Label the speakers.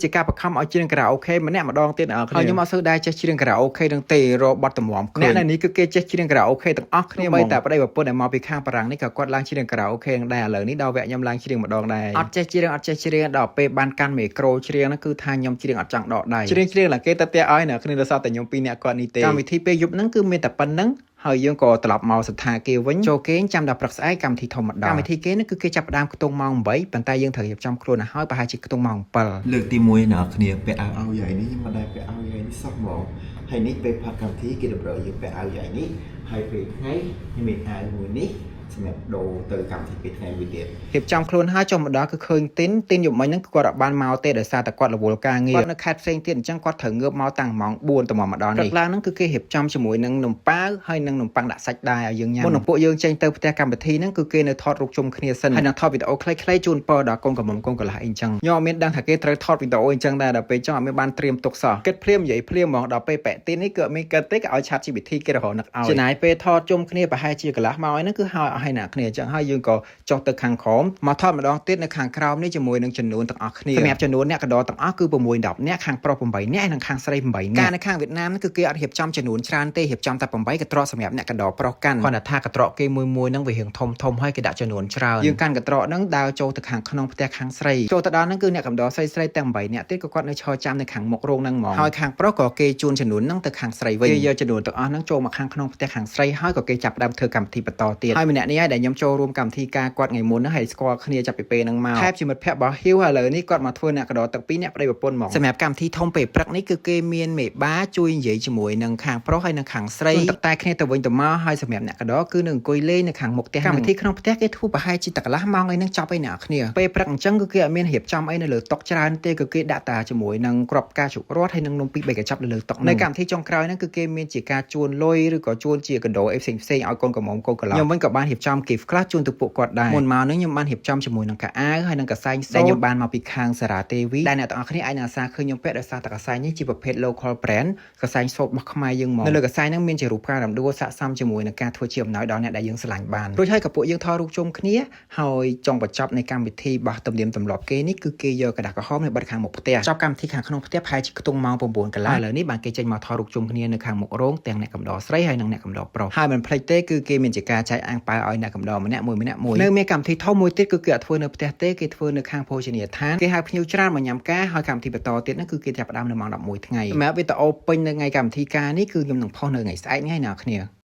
Speaker 1: ជាការបង្ខំឲ្យច្រៀងខារ៉ាអូខេម្នាក់ម្ដងទៀតហើយខ្ញុំអត់សូវដែរចេះច្រៀងខារ៉ាអូខេនឹងទេរកបទតម្រាំអ្នកនៅនេះគឺគេចេះច្រៀងខារ៉ាអូខេទាំងអស់គ្នាមកតែប្តីប្រពន្ធដែលមកពីខាងបារាំងនេះក៏គាត់ឡើងច្រៀងខារ៉ាអូខេនឹងដែរឥឡូវនេះដល់វគ្គខ្ញុំឡើងច្រៀងម្ដងដែរអត់ចេះច្រៀងដល់ពេលបានកាន់មីក្រូច្រៀងហ្នឹងគឺថាខ្ញុំច្រៀងអត់ចង់ដកដៃច្រៀងឡើងគេទៅផ្ទះឲ្យនៅគ្នារសតែខ្ញុំពីរនាក់គាត់នេះទេកម្មវិធីពេលយប់ហ្នឹងគឺមានតែប៉ុណ្្នឹងហើយយើងក៏ត្រឡប់មកសន្តាគារវិញចូលគេងចាំដល់ព្រឹកស្អែកកម្មវិធីធម្មតាកម្មវិធីគេនេះគឺគេចាប់ផ្ដើមខ្ទង់ម៉ោង 8 ប៉ុន្តែយើងត្រូវរៀបចំខ្លួនឲ្យហើយប្រហែលជាខ្ទង់ម៉ោង 7លើកទី1អ្នកគ្នាពាក់អាវយ៉ៃនេះខ្ញុំមិនដែលពាក់អាវយ៉ៃនេះសោះហ្មងហើយនេះពេលផាត់កម្មវិធីគេតម្រូវយើងពាក់អាវយ៉ៃនេះហើយពេលថ្ងៃខ្ញុំមានអាវមួយនេះសម្រាប់ដូរទៅកម្មវិធីពេលថ្ងៃមួយទៀតរៀបចំខ្លួនហើយចុះមកដល់គឺឃើញទីនយប់មិញហ្នឹងគាត់អត់បានមកទេដោយសារតែគាត់រវល់ការងារគាត់នៅខេត្តផ្សេងទៀតអញ្ចឹងគាត់ត្រូវងើបមកតាំងម៉ោង 4 ទៅមកដល់នេះព្រឹកឡើងហ្នឹងគឺគេរៀបចំជាមួយនឹងនំប៉ាវហើយនឹងនំប៉័ងដាក់សាច់ដែរឲ្យយើងញ៉ាំមុននឹងពួកយើងចេញទៅផ្ទះកម្មវិធីហ្នឹងគឺគេនៅថតរូបជុំគ្នាសិនហើយនឹងថតវីដេអូខ្លីៗជូនពរដល់កូនកំមុំកូនកន្លះអីអញ្ចឹងខ្ញុំអត់មានដឹងថាគេត្រូវថតវីដេអូអញ្ចឹងដែរដល់ពេលចង់អត់មានបានត្រៀមទុកសោះគិតភ្លាមនិយាយភ្លាមហ្មងដល់ពេលប៉ែទីននេះគឺអត់មានគិតទេក៏ឲ្យ ChatGPT គេរហូតនឹកឲ្យចំណាយពេលថតជុំគ្នាប្រហែលជាកន្លះម៉ោងហ្នឹងគឺហើយអស់ហើយអ្នកគ្នាអញ្ចឹងហើយយើងក៏ចុះទៅខាងក្រោមមកថតម្ដងទៀតនៅខាងក្រោមនេះជាមួយនឹងចំនួនទាំងអស់គ្នាសម្រាប់ចំនួនអ្នកកដោទាំងអស់គឺ6 10អ្នកខាងប្រុស8អ្នកនិងខាងស្រី8អ្នកការនៅខាងវៀតណាមគឺគេអត់រៀបចំចំនួនច្រើនទេរៀបចំតែ8កត្រកសម្រាប់អ្នកកដោប្រុសកាន់គាត់ថាកត្រកគេមួយហ្នឹងវារៀងធំហើយគេដាក់ចំនួនច្រើនយើងកាន់កត្រកហ្នឹងដើរចូលទៅខាងក្នុងផ្ទះខាងស្រីចូលទៅដល់ហ្នឹងគឺអ្នកកដោស្រីទាំង8អ្នកទៀតក៏គាត់នៅឈរចាំនៅខាងមុខរោងហ្នឹងហ្មងហើយខាងប្រុសក៏គេជូនចំនួនហ្នឹងទៅខាងស្រីវិញគេយកចំនួនទាំងអស់ហ្នឹងចូលមកខាងក្នុងផ្ទះខាងស្រីហើយក៏គេចាប់ផ្ដើមធ្វើកម្មវិធីបន្តទៀតហើយម្នាក់នេះហើយដែលខ្ញុំចូលរួមកម្មវិធីការគាត់ថ្ងៃមុនហ្នឹងហើយស្គាល់គ្នាចាប់ពីពេលហ្នឹងមកថែបជាមិត្តភក្តិរបស់ហ៊ីវឥឡូវនេះគាត់មកធ្វើអ្នកកដោទាំងពីរអ្នកប្តីប្រពន្ធហ្មងសម្រាប់កម្មវិធីធំពេលព្រឹកនេះគឺគេមានមេបាជួយនិយាយជាមួយនឹងខាងប្រុសហើយនឹងខាងស្រីតែគ្នាទៅវិញទៅមកហើយសម្រាប់អ្នកកដោគឺនឹងអង្គុយលេងនៅខាងមុខផ្ទះកម្មវិធីក្នុងផ្ទះគេធ្វើប្រហែលជាតែកន្លះម៉ោងអីហ្នឹងចប់ហើយអ្នកគ្នាពេលព្រឹកអញ្ចឹងគឺគេអត់មានរៀបចំអីនៅលើតុច្រើនទេគឺគេដាក់តាជាមួយនឹងគ្រាប់ផ្កាជក់រត់ហើយនឹងនំពីរបីកញ្ចប់នៅលើតុនៅកម្មវិធីចុងក្រោយហ្នឹងគឺគេមានជាការជួនលុយឬក៏ជួនជាកណ្ដោអីផ្សេងឲ្យកូនកំមុំកូនកន្លងខ្ញុំវិញក៏បានរៀបចំ gift ខ្លះជូនទៅពួកគាត់ដែរមុនមកហ្នឹងខ្ញុំបានរៀបចំជាមួយនឹងកាអាវហើយនឹងកសែងដែលខ្ញុំបានមកពីខាងសារ៉ាទេវីដែលអ្នកទាំងអស់គ្នាអាចនឹងអាសាឃើញខ្ញុំពាក់ដោយសារតែកសែងនេះជាប្រភេទ local brand កសែងសូត្ររបស់ខ្មែរយើងមកនៅលើកសែងហ្នឹងមានជារូបផ្ការំដួលស័ក្តិសមជាមួយនឹងការធ្វើជាអំណោយដល់អ្នកដែលយើងស្រឡាញ់បានរួចហើយក៏ពួកយើងថតរូបជុំគ្នាហើយចុងបញ្ចប់នៃកម្មវិធីបោះទំនៀមទម្លាប់គេនេះគឺគេយកกระดาษក្រហមនៅបិទខាងមុខផ្ទះចប់កម្មវិធីខាងក្នុងផ្ទះប្រហែលជាខ្ទង់ម៉ោង 9 កន្លះឥឡូវនេះបានគេចេញមកថតរូបជុំគ្នានៅខាងមុខរោងទាំងអ្នកកំដរស្រីហើយនិងអ្នកកំដរប្រុសហើយមិនភ្លេចទេគឺគេមានជាការចែកអាំងប៉ាវឲ្យអ្នកកំដរម្នាក់មួយនៅមានកម្មវិធីធំមួយទៀតគឺគេអត់ធ្វើនៅផ្ទះទេគេធ្វើនៅខាងភោជនីយដ្ឋានគេហៅភ្ញៀវច្រើនមកញ៉ាំការហើយកម្មវិធីបន្តទៀតហ្នឹងគឺគេចាប់ផ្ដើមនៅម៉ោង 11 ថ្ងៃសម្រាប់វីដេអូពេញនៅថ្ងៃកម្មវិធីការនេះគឺខ្ញុំនឹងផុសនៅថ្ងៃស្អែកថ្ងៃណាគ្នា